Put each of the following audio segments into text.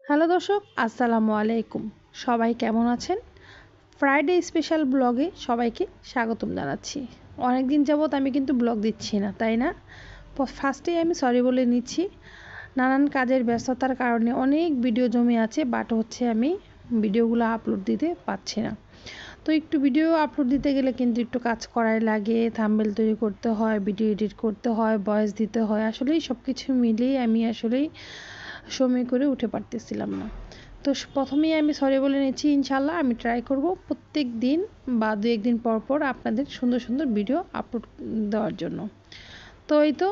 Hello দর্শক, আসসালামু আলাইকুম। সবাই কেমন আছেন? ফ্রাইডে স্পেশাল ব্লগে সবাইকে স্বাগতম জানাচ্ছি। অনেক দিন যাবৎ আমি কিন্তু ব্লগ দিচ্ছি না, তাই না? ফার্স্টেই আমি সরি বলে নিচ্ছি। নানান কাজের ব্যস্ততার কারণে অনেক ভিডিও জমে আছে, বাট আমি ভিডিওগুলো আপলোড দিতে পারছি না। তো একটু ভিডিও আপলোড দিতে গেলে কিন্তু একটু কাজ করাই লাগে, থাম্বনেল তৈরি করতে হয়, ভিডিও এডিট করতে হয়, ভয়েস দিতে হয়। আসলেই সব কিছু মিলিয়ে আমি সময় করে উঠে পারতেছিলাম না। তো প্রথমেই আমি সরি বলে নিচ্ছি। ইনশাল্লাহ আমি ট্রাই করব প্রত্যেক দিন বা দু একদিন পর পর আপনাদের সুন্দর সুন্দর ভিডিও আপলোড দেওয়ার জন্য। তো এই তো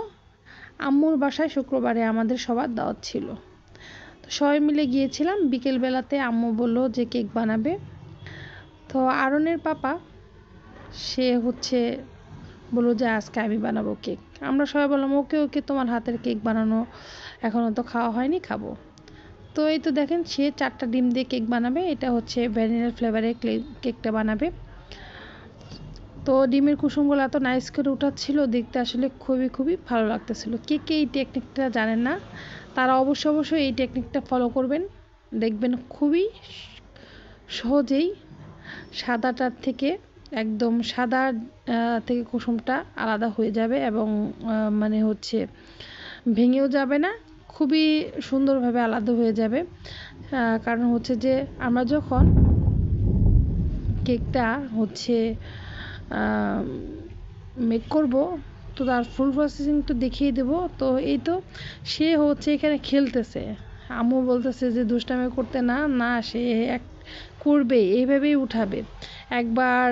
আম্মুর বাসায় শুক্রবারে আমাদের সবার দাওয়াত ছিল। তো সবাই মিলে গিয়েছিলাম। বিকেলবেলাতে আম্মু বলল যে কেক বানাবে। তো আরনের পাপা সে বললো যে আজকে আমি বানাবো কেক। আমরা সবাই বললাম ওকে ওকে, তোমার হাতের কেক বানানো এখনও তো খাওয়া হয়নি, খাবো। তো এই তো দেখেন, সে 4টা ডিম দিয়ে কেক বানাবে। এটা ভ্যানিলা ফ্লেভারের কেকটা বানাবে। তো ডিমের কুসুমগুলো এত নাইস করে উঠাচ্ছিল, দেখতে আসলে খুবই খুবই ভালো লাগতেছিল। কে কে এই টেকনিকটা জানেন না, তারা অবশ্যই এই টেকনিকটা ফলো করবেন। দেখবেন খুবই সহজেই সাদাটার থেকে একদম সাদা থেকে কুসুমটা আলাদা হয়ে যাবে এবং ভেঙেও যাবে না, খুবই সুন্দরভাবে আলাদা হয়ে যাবে। কারণ যে আমরা যখন কেকটা মেক করব, তো তার ফুল প্রসেসিং তো দেখিয়ে দেব। তো এই তো সে এখানে খেলতেছে, আম্মু বলতেছে যে দুষ্টামি করতে না না, সে করবে, এইভাবেই উঠাবে। একবার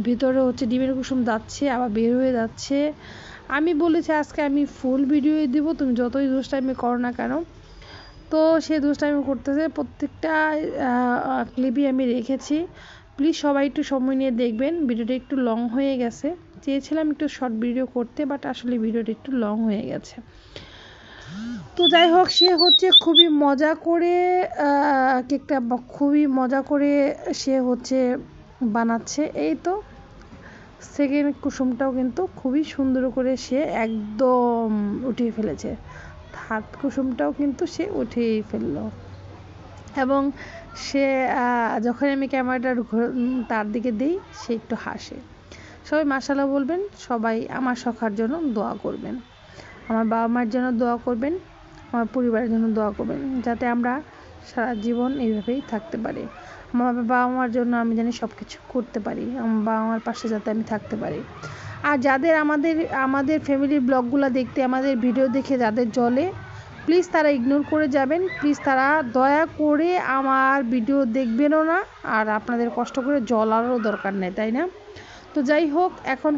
ভিতরে ডিমের কুসুম যাচ্ছে, আবার বের হয়ে যাচ্ছে। আমি বলেছি আজকে আমি ফুল ভিডিও দিব, তুমি যতই দুষ্টামি করো না কেন। তো সে দুষ্টামি করতেছে, প্রত্যেকটা ক্লিপই আমি রেখেছি। প্লিজ সবাই একটু সময় নিয়ে দেখবেন। ভিডিওটা একটু লং হয়ে গেছে, চেয়েছিলাম একটু শর্ট ভিডিও করতে, বাট আসলে ভিডিওটা একটু লং হয়ে গেছে। তো যাই হোক, সে খুবই মজা করে কেকটা খুবই মজা করে সে বানাচ্ছে। এই তো সেকেন্ড কুসুমটাও কিন্তু খুবই সুন্দর করে সে একদম উঠিয়ে ফেলেছে। হাত কুসুমটাও কিন্তু সে উঠিয়েই ফেললো। এবং সে যখন আমি ক্যামেরাটা তার দিকে দিই, সে একটু হাসে। সবাই মাশাআল্লাহ বলবেন, সবাই আমার সখার জন্য দোয়া করবেন, আমার বাবা মার জন্য দোয়া করবেন, আমার পরিবারের জন্য দোয়া করবেন, যাতে আমরা সারা জীবন এইভাবেই থাকতে পারি। আমার বাবা মার জন্য আমি জানি সব কিছু করতে পারি, আমার বাবা মার পাশে যাতে আমি থাকতে পারি। আর যাদের আমাদের ফ্যামিলির ব্লগগুলো দেখতে, আমাদের ভিডিও দেখে যাদের জ্বলে, প্লিজ তারা ইগনোর করে যাবেন। প্লিজ তারা দয়া করে আমার ভিডিও দেখবেনও না, আর আপনাদের কষ্ট করে জ্বলারও দরকার নেই, তাই না? তো যাই হোক, এখন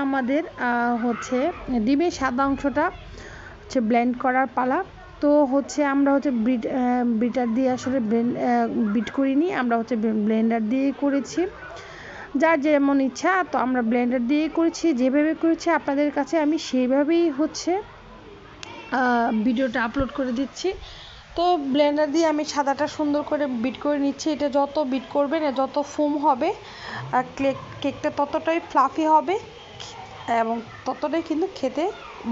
আমাদের ডিমের সাদা অংশটা ব্লেন্ড করার পালা। তো আমরা বিটার দিয়ে আসলে বিট করিনি, আমরা ব্লেন্ডার দিয়ে করেছি। যার যেমন ইচ্ছা, তো আমরা ব্লেন্ডার দিয়ে করেছি। যেভাবে করেছি আপনাদের কাছে আমি সেইভাবেই ভিডিওটা আপলোড করে দিচ্ছি। তো ব্লেন্ডার দিয়ে আমি সাদাটা সুন্দর করে বিট করে নিচ্ছি। এটা যত বিট করবেন, যত ফোম হবে, কেকটা ততটাই ফ্লাফি হবে এবং ততটাই কিন্তু খেতে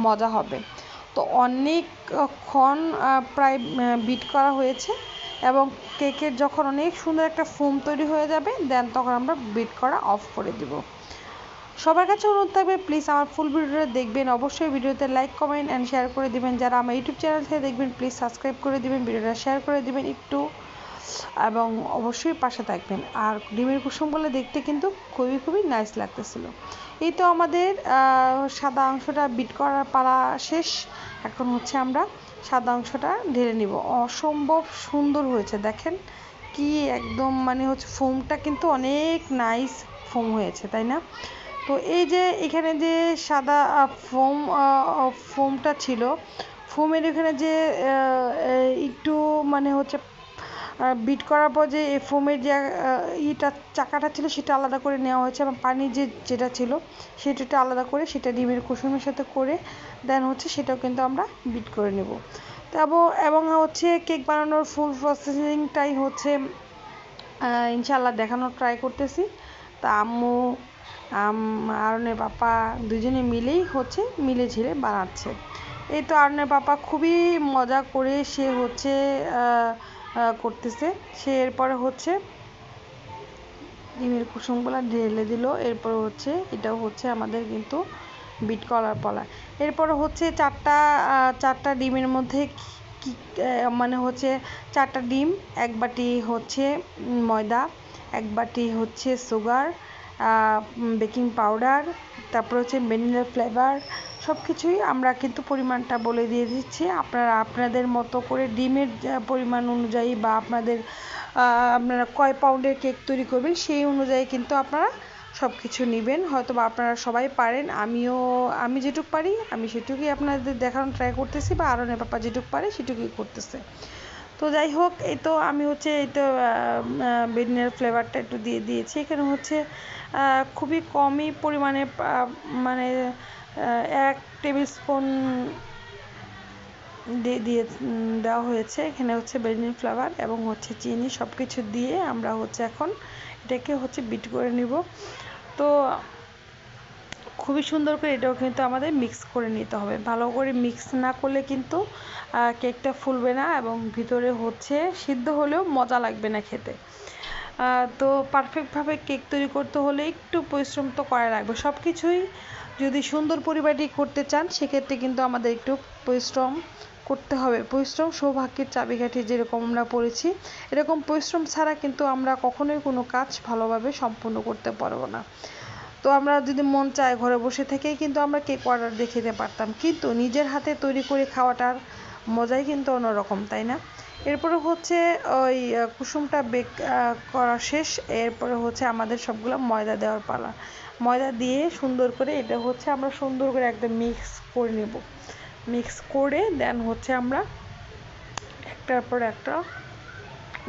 মজা হবে। তো অনেকক্ষণ প্রায় বিট করা হয়েছে এবং কেকের যখন অনেক সুন্দর একটা ফোম তৈরি হয়ে যাবে, দেন তখন আমরা বিট করা অফ করে দিব। সবার কাছে অনুরোধ থাকবে, প্লিজ আমার ফুল ভিডিওটা দেখবেন। অবশ্যই ভিডিওতে লাইক, কমেন্ট অ্যান্ড শেয়ার করে দিবেন। যারা আমার ইউটিউব চ্যানেল থেকে দেখবেন, প্লিজ সাবস্ক্রাইব করে দিবেন, ভিডিওটা শেয়ার করে দিবেন একটু, এবং অবশ্যই পাশে থাকবেন। আর ডিমের কুসুমগুলো দেখতে কিন্তু খুবই খুবই নাইস লাগতেছিল। এই তো আমাদের সাদা অংশটা বিট করার পালা শেষ। এখন আমরা সাদা অংশটা ঢেলে নিব। অসম্ভব সুন্দর হয়েছে, দেখেন কি একদম ফোমটা কিন্তু অনেক নাইস ফোম হয়েছে, তাই না? তো এই যে এখানে যে সাদা ফোমটা ছিল, ফোমের এখানে যে একটু বিট করার পর যে এই ফোমের যে চাকাটা ছিল, সেটা আলাদা করে নেওয়া হয়েছে এবং পানি যেটা ছিল সেটা আলাদা করে সেটা ডিমের কুসুমের সাথে করে দেন সেটাও কিন্তু আমরা বিট করে নেব। তো এবং কেক বানানোর ফুল প্রসেসিংটাই ইনশাআল্লাহ দেখানোর ট্রাই করতেছি। তা আম্মু আরনের পাপা দুজনে মিলেই মিলে ঝিলে বানাচ্ছে। এই তো আরনের পাপা খুবই মজা করে সে হচ্ছে করতেছে। সে এরপরে হচ্ছে ডিমের কুসুমগুলো ঢেলে দিল। এরপর হচ্ছে এটাও হচ্ছে আমাদের কিন্তু বিট করার পালা। এরপরে হচ্ছে চারটা ডিমের মধ্যে কি মানে হচ্ছে 4টা ডিম, 1 বাটি হচ্ছে ময়দা, 1 বাটি হচ্ছে সুগার, বেকিং পাউডার, তারপর হচ্ছে ভ্যানিলা ফ্লেভার, সব কিছুই আমরা কিন্তু পরিমাণটা বলে দিয়ে দিচ্ছি। আপনারা আপনাদের মতো করে ডিমের পরিমাণ অনুযায়ী বা আপনারা কয় পাউন্ডের কেক তৈরি করবেন সেই অনুযায়ী কিন্তু আপনারা সব কিছু নেবেন। হয়তো বা আপনারা সবাই পারেন, আমি যেটুকু পারি আমি সেটুকুই আপনাদের দেখানোর ট্রাই করতেছি, বা আরনের পাপা যেটুকু পারে সেটুকুই করতেছে। তো যাই হোক, এই তো আমি হচ্ছে এই তো ভ্যানিলার ফ্লেভারটা একটু দিয়ে দিয়েছি। এখানে হচ্ছে খুবই কমই পরিমাণে মানে 1 টেবিল স্পুন দেওয়া হয়েছে। এখানে হচ্ছে ভ্যানিলা ফ্লেভার এবং হচ্ছে চিনি, সব কিছু দিয়ে আমরা হচ্ছে এখন এটাকে হচ্ছে বিট করে নিব। তো খুবই সুন্দর করে এটাও কিন্তু আমাদের মিক্স করে নিতে হবে। ভালো করে মিক্স না করলে কিন্তু কেকটা ফুলবে না এবং ভিতরে হচ্ছে সিদ্ধ হলেও মজা লাগবে না খেতে। তো পারফেক্টভাবে কেক তৈরি করতে হলে একটু পরিশ্রম তো করা লাগবে। সব কিছুই যদি সুন্দর পরিপাটি করতে চান সেক্ষেত্রে কিন্তু আমাদের একটু পরিশ্রম করতে হবে। পরিশ্রম সৌভাগ্যের চাবিকাঠি, যেরকম আমরা পড়েছি, এরকম পরিশ্রম ছাড়া কিন্তু আমরা কখনোই কোনো কাজ ভালোভাবে সম্পূর্ণ করতে পারবো না। তো আমরা যদি মন চায় ঘরে বসে থেকেই কিন্তু আমরা কেক অর্ডার দিয়ে খেতে পারতাম, কিন্তু নিজের হাতে তৈরি করে খাওয়াটার মজাই কিন্তু অন্যরকম, তাই না? এরপরে হচ্ছে ওই কুসুমটা বেক করা শেষ। এরপরে হচ্ছে আমাদের সবগুলো ময়দা দেওয়ার পালা। ময়দা দিয়ে সুন্দর করে এটা হচ্ছে আমরা সুন্দর করে একদম মিক্স করে নেব। মিক্স করে দেন হচ্ছে আমরা একটার পর একটা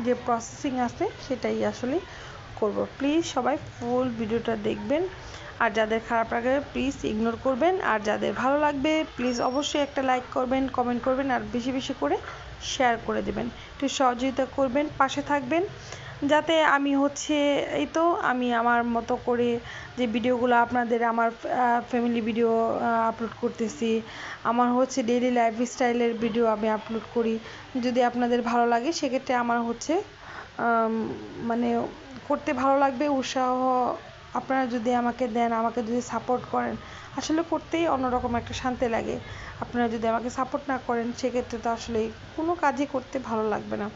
যে প্রসেসিং আছে সেটাই আসলে করব। প্লিজ সবাই ফুল ভিডিওটা দেখবেন, আর যাদের খারাপ লাগে প্লিজ ইগনোর করবেন, আর যাদের ভালো লাগবে প্লিজ অবশ্যই একটা লাইক করবেন, কমেন্ট করবেন, আর বেশি বেশি করে শেয়ার করে দেবেন। একটু সহযোগিতা করবেন, পাশে থাকবেন, যাতে আমি হচ্ছে এই তো আমি আমার মতো করে যে ভিডিওগুলো আপনাদের আমার ফ্যামিলি ভিডিও আপলোড করতেছি, আমার হচ্ছে ডেইলি লাইফস্টাইলের ভিডিও আমি আপলোড করি। যদি আপনাদের ভালো লাগে সেক্ষেত্রে আমার হচ্ছে মানে করতে ভালো লাগবে, উৎসাহ আপনারা যদি আমাকে দেন, আমাকে যদি সাপোর্ট করেন, আসলে করতেই অন্যরকম একটা শান্তি লাগে। আপনারা যদি আমাকে সাপোর্ট না করেন সেক্ষেত্রে তো আসলে কোনো কাজই করতে ভালো লাগবে না।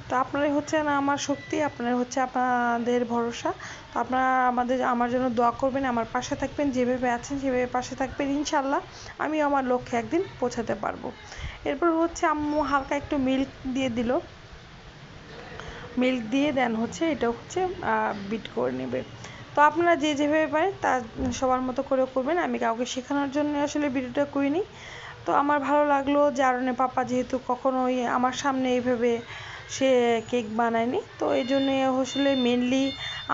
তো আপনারাই হচ্ছে না আমার শক্তি, আপনারা হচ্ছে আপনাদের ভরসা। তো আপনারা আমার জন্য দোয়া করবেন, আমার পাশে থাকবেন, যেভাবে আছেন সেভাবে পাশে থাকবেন। ইনশাল্লাহ আমি আমার লক্ষ্যে একদিন পৌঁছাতে পারবো। এরপর হচ্ছে আম্মু হালকা একটু মিল্ক দিয়ে দিল। মিল্ক দিয়ে দেন হচ্ছে এটা হচ্ছে বিট করে নেবে। তো আপনারা যে যেভাবে পারেন তা সবার মতো করেও করবেন। আমি কাউকে শেখানোর জন্য আসলে ভিডিওটা করিনি। তো আমার ভালো লাগলো যে আরনের পাপা যেহেতু কখনোই আমার সামনে এইভাবে সে কেক বানায়নি, তো এই জন্যই আসলে মেনলি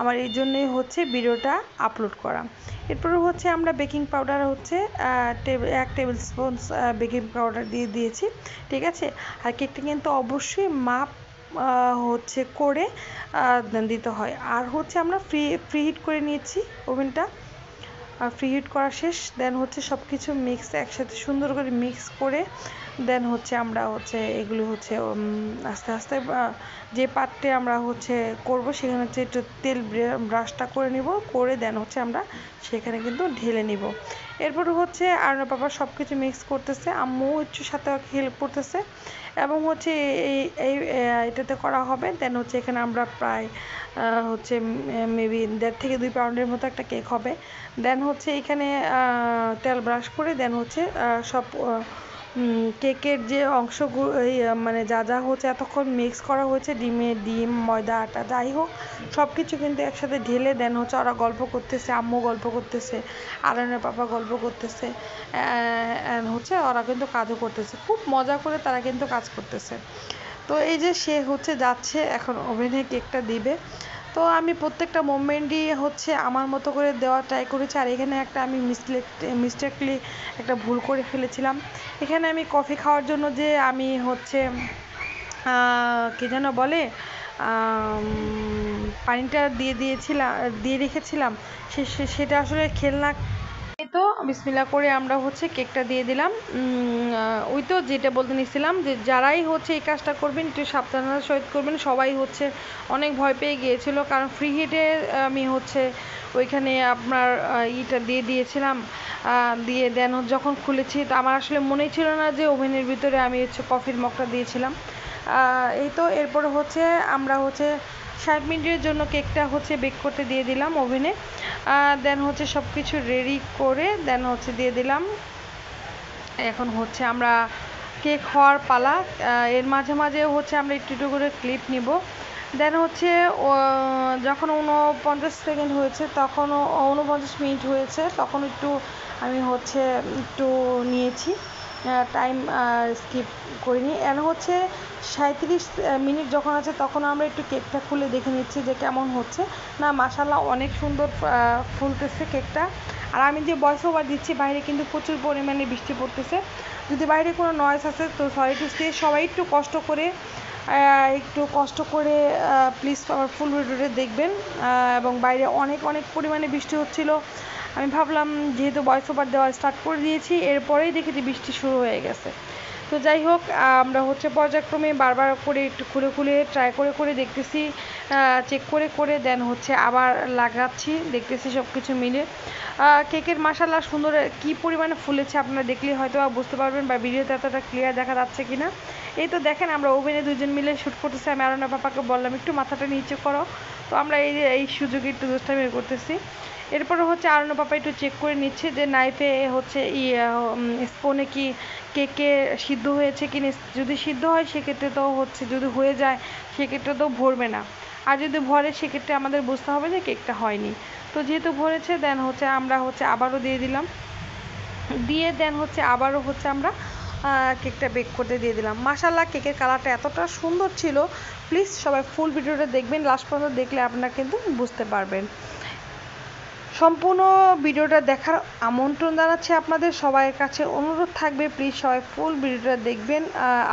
আমার এই জন্যই হচ্ছে ভিডিওটা আপলোড করা। এরপরে হচ্ছে আমরা বেকিং পাউডার হচ্ছে 1 টেবিল স্পুন বেকিং পাউডার দিয়ে দিয়েছি, ঠিক আছে। আর কেকটা কিন্তু অবশ্যই মাপ হচ্ছে করে দিতে হয়। আর হচ্ছে আমরা ফ্রি হিট করে নিয়েছি ওভেনটা, ফ্রি হিট করা শেষ। দেন হচ্ছে সব কিছু মিক্স একসাথে সুন্দর করে মিক্স করে দেন হচ্ছে আমরা হচ্ছে এগুলো হচ্ছে আস্তে আস্তে যে পাত্রে আমরা হচ্ছে করব সেখানে হচ্ছে একটু তেল ব্রাশটা করে নিব, করে দেন হচ্ছে আমরা সেখানে কিন্তু ঢেলে নিব। এরপর হচ্ছে আরনের পাপা সব কিছু মিক্স করতেছে, আম্মু হচ্ছে সাথে হেল্প করতেছে এবং হচ্ছে এই এটাতে করা হবে। দেন হচ্ছে এখানে আমরা প্রায় হচ্ছে মেবি 1.5 থেকে 2 পাউন্ডের মতো একটা কেক হবে। দেন হচ্ছে এখানে তেল ব্রাশ করে দেন হচ্ছে সব কেকের যে অংশগুলো মানে যা যা হচ্ছে এতক্ষণ মিক্স করা হয়েছে, ডিম ময়দা আটা যাই হোক সব কিছু কিন্তু একসাথে ঢেলে দেন হচ্ছে ওরা গল্প করতেছে, আম্মু গল্প করতেছে, আরনের পাপা গল্প করতেছে, হচ্ছে ওরা কিন্তু কাজও করতেছে, খুব মজা করে তারা কিন্তু কাজ করতেছে। তো এই যে সে হচ্ছে যাচ্ছে এখন ওভেনে কেকটা দিবে। তো আমি প্রত্যেকটা মোমেন্টই হচ্ছে আমার মতো করে দেওয়ার ট্রাই করেছি। আর এখানে একটা আমি মিস্টেকলি একটা ভুল করে ফেলেছিলাম। এখানে আমি কফি খাওয়ার জন্য যে আমি হচ্ছে কী যেন বলে পানিটা দিয়ে রেখেছিলাম, সেটা আসলে খেলনা তো বিসমিল্লাহ করে আমরা হচ্ছে কেকটা দিয়ে দিলাম। ওই তো যেটা বলতে নিছিলাম যে যারাই হচ্ছে এই কাজটা করবেন একটু সাবধানতার সহিত করবেন। সবাই হচ্ছে অনেক ভয় পেয়ে গিয়েছিল, কারণ ফ্রি হিটে আমি হচ্ছে ওইখানে আপনার ইটা দিয়ে দিয়েছিলাম। দিয়ে দেন যখন খুলেছি তো আমার আসলে মনেই ছিল না যে ওভেনের ভিতরে আমি হচ্ছে কফির মগটা দিয়েছিলাম। এই তো এরপর হচ্ছে আমরা হচ্ছে 60 মিনিটের জন্য কেকটা হচ্ছে বেক করতে দিয়ে দিলাম ওভেনে। দেন হচ্ছে সব কিছু রেডি করে দেন হচ্ছে দিয়ে দিলাম। এখন হচ্ছে আমরা কেক হওয়ার পালা। এর মাঝে মাঝে হচ্ছে আমরা একটু একটু করে ক্লিপ নিব। দেন হচ্ছে যখন 49 সেকেন্ড হয়েছে, তখনও 49 মিনিট হয়েছে, তখন একটু আমি হচ্ছে একটু নিয়েছি টাইম, স্কিপ করিনি। এর হচ্ছে 37 মিনিট যখন আছে তখন আমরা একটু কেকটা খুলে দেখে নিচ্ছি যে কেমন হচ্ছে। না মাশাআল্লাহ অনেক সুন্দর ফুলতেছে কেকটা। আর আমি যে ভয়েস ওভার দিচ্ছি বাইরে কিন্তু প্রচুর পরিমাণে বৃষ্টি পড়তেছে। যদি বাইরে কোনো নয়েজ আছে তো সরি টু সে, সবাই একটু কষ্ট করে প্লিজ আমার ফুল ভিডিওটা দেখবেন। এবং বাইরে অনেক অনেক পরিমাণে বৃষ্টি হচ্ছিল। আমি ভাবলাম যেহেতু ভয়েস ওভার দেওয়া স্টার্ট করে দিয়েছি, এরপরেই দেখি যে বৃষ্টি শুরু হয়ে গেছে। তো যাই হোক, আমরা হচ্ছে পর্যায়ক্রমে বারবার করে একটু খুলে ট্রাই করে দেখতেছি, চেক করে দেন হচ্ছে আবার লাগাচ্ছি, দেখতেছি সব কিছু মিলে। কেকের মাশাআল্লাহ সুন্দর কি পরিমাণে ফুলেছে আপনারা দেখলেই হয়তো বুঝতে পারবেন, বা ভিডিওতে এতটা ক্লিয়ার দেখা যাচ্ছে কিনা। এই তো দেখেন আমরা ওভেনে দুজন মিলে শ্যুট করতেছি। আমি আরনা পাপাকে বললাম একটু মাথাটা নিচে করো, তো আমরা এই সুযোগে একটু দুষ্টামি করতেছি। এরপরে হচ্ছে আরনা পাপা একটু চেক করে নিচ্ছে যে নাইফে হচ্ছে স্পুনে কি কেকে সিদ্ধ হয়েছে কি না। যদি সিদ্ধ হয় সেক্ষেত্রে তো হচ্ছে, যদি হয়ে যায় সেক্ষেত্রে তো ভরবে না, আর যদি ভরে সেক্ষেত্রে আমাদের বুঝতে হবে যে কেকটা হয়নি। তো যেহেতু ভরেছে দেন হচ্ছে আমরা হচ্ছে আবারও দিয়ে দিলাম, দিয়ে দেন হচ্ছে আবারও হচ্ছে আমরা কেকটা বেক করতে দিয়ে দিলাম। মাশাআল্লাহ কেকের কালারটা এতটা সুন্দর ছিল। প্লিজ সবাই ফুল ভিডিওটা দেখবেন, লাস্ট পর্যন্ত দেখলে আপনারা কিন্তু বুঝতে পারবেন। সম্পূর্ণ ভিডিওটা দেখার আমন্ত্রণ জানাচ্ছি আপনাদের সবাইয়ের কাছে। অনুরোধ থাকবে প্লিজ সবাই ফুল ভিডিওটা দেখবেন।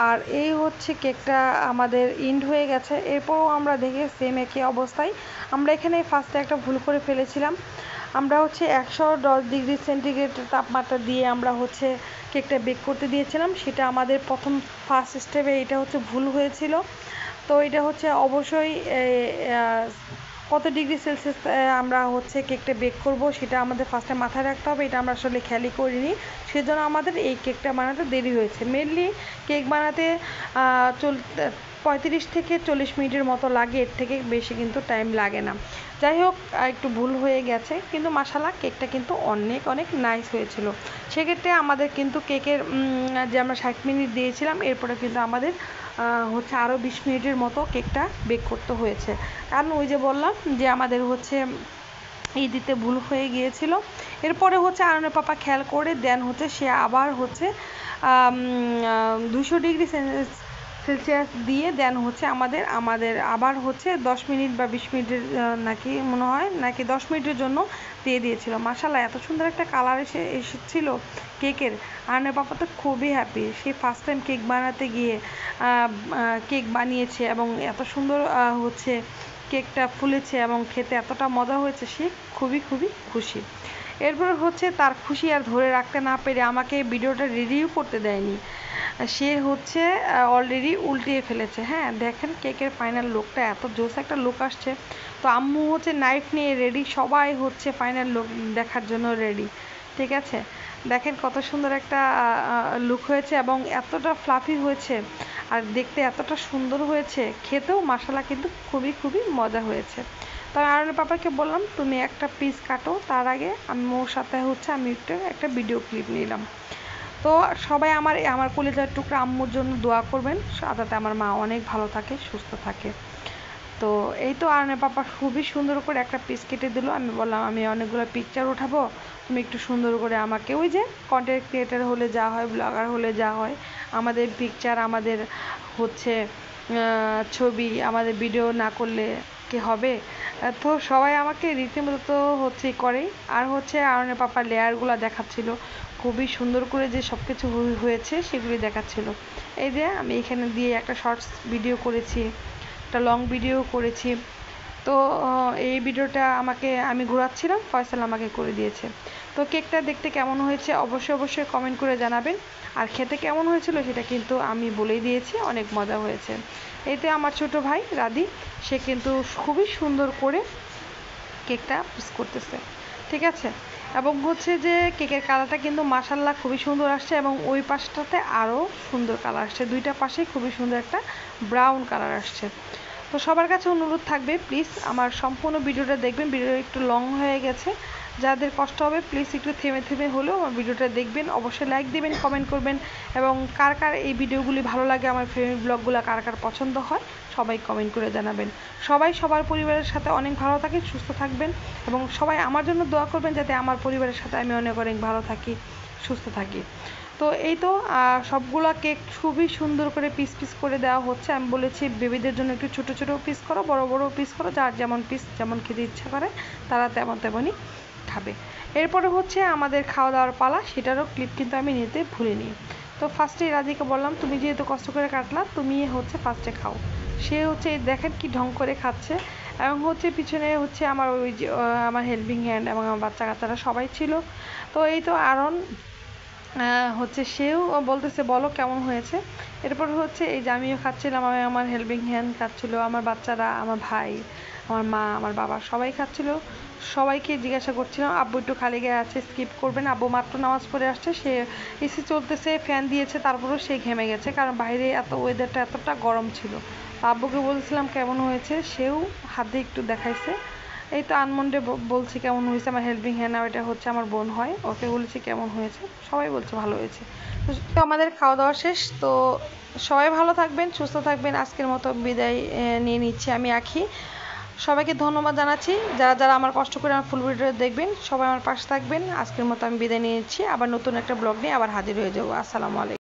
আর এই হচ্ছে কেকটা আমাদের ইন্ড হয়ে গেছে। এরপরও আমরা দেখে সেম একই অবস্থায় আমরা এখানে ফার্স্টে একটা ভুল করে ফেলেছিলাম। আমরা হচ্ছে 110 ডিগ্রি সেন্টিগ্রেড তাপমাত্রা দিয়ে আমরা হচ্ছে কেকটা বেক করতে দিয়েছিলাম। সেটা আমাদের প্রথম ফার্স্ট স্টেপে এটা হচ্ছে ভুল হয়েছিল। তো এটা হচ্ছে অবশ্যই কত ডিগ্রি সেলসিয়াস আমরা হচ্ছে কেকটা বেক করব সেটা আমাদের ফার্স্টে মাথায় রাখতে হবে। এটা আমরা আসলে খেয়ালই করিনি, সেজন্য আমাদের এই কেকটা বানাতে দেরি হয়েছে। মেনলি কেক বানাতে 35 থেকে 40 মিনিটের মতো লাগে, এর থেকে বেশি কিন্তু টাইম লাগে না। যাই হোক, একটু ভুল হয়ে গেছে, কিন্তু মাশাআল্লাহ কেকটা কিন্তু অনেক অনেক নাইস হয়েছিল। সেক্ষেত্রে আমাদের কিন্তু কেকের যে আমরা 60 মিনিট দিয়েছিলাম, এরপরে কিন্তু আমাদের হচ্ছে আরও 20 মিনিটের মতো কেকটা বেক করতে হয়েছে। কারণ ওই যে বললাম যে আমাদের হচ্ছে এই দিতে ভুল হয়ে গিয়েছিল। এরপরে হচ্ছে আরনের পাপা খেয়াল করে দেন হচ্ছে সে আবার হচ্ছে 200 ডিগ্রি সেলসিয়াস দিয়ে দেন হচ্ছে আমাদের আবার হচ্ছে 10 মিনিট বা 20 মিনিটের নাকি মনে হয় নাকি 10 মিনিটের জন্য দিয়ে দিয়েছিল। মাশাআল্লাহ এত সুন্দর একটা কালার এসেছিল কেকের। আরনের পাপা তো খুবই হ্যাপি, সে ফার্স্ট টাইম কেক বানাতে গিয়ে কেক বানিয়েছে এবং এত সুন্দর হচ্ছে কেকটা ফুলেছে এবং খেতে এতটা মজা হয়েছে, সে খুবই খুবই খুশি। এরপর হচ্ছে তার খুশি আর ধরে রাখতে না পেরে আমাকে ভিডিওটা রিভিউ করতে দেয়নি, সে হচ্ছে অলরেডি উল্টিয়ে ফেলেছে। হ্যাঁ দেখেন কেকের ফাইনাল লুকটা এত জোস একটা লুক আসছে। তো আম্মু হচ্ছে নাইফ নিয়ে রেডি, সবাই হচ্ছে ফাইনাল লুক দেখার জন্য রেডি। ঠিক আছে, দেখেন কত সুন্দর একটা লুক হয়েছে এবং এতটা ফ্লাফি হয়েছে আর দেখতে এতটা সুন্দর হয়েছে, খেতেও মাশাআল্লাহ কিন্তু খুবই খুবই মজা হয়েছে। তবে আরনের পাপাকে বললাম তুমি একটা পিস কাটো, তার আগে আম্মুর সাথে হচ্ছে আমি একটা ভিডিও ক্লিপ নিলাম। তো সবাই আমার কলিজার টুকরা আম্মুর জন্য দোয়া করবেন, যাতে আমার মা অনেক ভালো থাকে সুস্থ থাকে। তো এই তো আরনের পাপা খুবই সুন্দর করে একটা পিস কেটে দিল। আমি বললাম আমি অনেকগুলো পিকচার উঠাবো, তুমি একটু সুন্দর করে আমাকে, ওই যে কন্টেন্ট ক্রিয়েটার হলে যা হয়, ব্লগার হলে যা হয়, আমাদের পিকচার আমাদের হচ্ছে ছবি আমাদের ভিডিও না করলে কি হবে। তো সবাই আমাকে রীতিমতো হচ্ছে করে। আর হচ্ছে আরনের পাপার লেয়ারগুলো দেখাচ্ছিল খুবই সুন্দর করে, যে সব কিছু হয়েছে সেগুলি দেখাচ্ছিল। এই যে আমি এখানে দিয়ে একটা শর্টস ভিডিও করেছি, একটা লং ভিডিও করেছি। তো তো এই ভিডিওটা আমি ঘোরাচ্ছিলাম, ফয়সাল আমাকে করে দিয়েছে। তো কেকটা দেখতে কেমন হয়েছে অবশ্যই কমেন্ট করে জানাবেন, আর খেতে কেমন হয়েছিল সেটা কিন্তু আমি বলেই দিয়েছি, অনেক মজা হয়েছে। এতে আমার ছোট ভাই রাদি, সে কিন্তু খুবই সুন্দর করে কেকটা পিস করতেছে, ঠিক আছে। এবং হচ্ছে যে কেকের কালারটা কিন্তু মাশাআল্লাহ খুবই সুন্দর আসছে, এবং ওই পাশটাতে আরও সুন্দর কালার আসছে, দুইটা পাশেই খুবই সুন্দর একটা ব্রাউন কালার আসছে। তো সবার কাছে অনুরোধ থাকবে, প্লিজ আমার সম্পূর্ণ ভিডিওটা দেখবেন। ভিডিও একটু লং হয়ে গেছে, যাদের কষ্ট হবে প্লিজ একটু থেমে হলেও আমার ভিডিওটা দেখবেন, অবশ্যই লাইক দিবেন, কমেন্ট করবেন, এবং কার কার এই ভিডিওগুলি ভালো লাগে, আমার ফ্যামিলি ব্লগগুলো কার কার পছন্দ হয় সবাই কমেন্ট করে জানাবেন। সবাই সবার পরিবারের সাথে অনেক ভালো থাকেন, সুস্থ থাকবেন, এবং সবাই আমার জন্য দোয়া করবেন যাতে আমার পরিবারের সাথে আমি অনেক ভালো থাকি, সুস্থ থাকি। তো এই তো সবগুলা কেক খুবই সুন্দর করে পিস করে দেওয়া হচ্ছে। আমি বলেছি বেবিদের জন্য একটু ছোট পিস করো, বড় পিস করো, যার যেমন খেতে ইচ্ছা করে তারা তেমনই খাবে। এরপরে হচ্ছে আমাদের খাওয়া দাওয়ার পালা, সেটারও ক্লিপ কিন্তু আমি নিতে ভুলিনি। তো ফার্স্টে রাজিকে বললাম, তুমি যেহেতু কষ্ট করে কাটলা, তুমি হচ্ছে ফার্স্টে খাও। সে হচ্ছে দেখেন কি ঢং করে খাচ্ছে, এবং হচ্ছে পিছনে হচ্ছে আমার ওই যে আমার হেল্পিং হ্যান্ড এবং আমার বাচ্চা কাচ্চারা সবাই ছিল। তো এই তো আরন হচ্ছে সেও বলতেছে বলো কেমন হয়েছে। এরপর হচ্ছে এই যে আমিও খাচ্ছিলাম, আমার হেল্পিং হ্যান্ড খাচ্ছিল, আমার বাচ্চারা, আমার ভাই, আমার মা, আমার বাবা সবাই খাচ্ছিল। সবাইকে জিজ্ঞাসা করছিলাম আব্বু একটু খালি গায়ে আছে, স্কিপ করবেন। আব্বু মাত্র নামাজ পড়ে আসছে, সে এসি চলতেছে, ফ্যান দিয়েছে, তারপরেও সে ঘেমে গেছে, কারণ বাইরে ওয়েদারটা এতটা গরম ছিল। আব্বুকে বলছিলাম কেমন হয়েছে, সেও হাতে একটু দেখাইছে। এই তো আনমন্ডে বলছি কেমন হয়েছে, আমার হেল্পিং হ্যান্ড, এটা হচ্ছে আমার বোন হয়, ওকে বলেছি কেমন হয়েছে, সবাই বলছে ভালো হয়েছে। তো আমাদের খাওয়া দাওয়া শেষ। তো সবাই ভালো থাকবেন, সুস্থ থাকবেন। আজকের মতো বিদায় নিয়ে নিচ্ছি আমি আখি। সবাইকে ধন্যবাদ জানাচ্ছি, যারা আমার কষ্ট করে আমার ফুল ভিডিও দেখবেন, সবাই আমার পাশে থাকবেন। আজকের মতো আমি বিদায় নিয়ে নিচ্ছি, আবার নতুন একটা ব্লগ নিয়ে আবার হাজির হয়ে যাবো। আসসালামু আলাইকুম।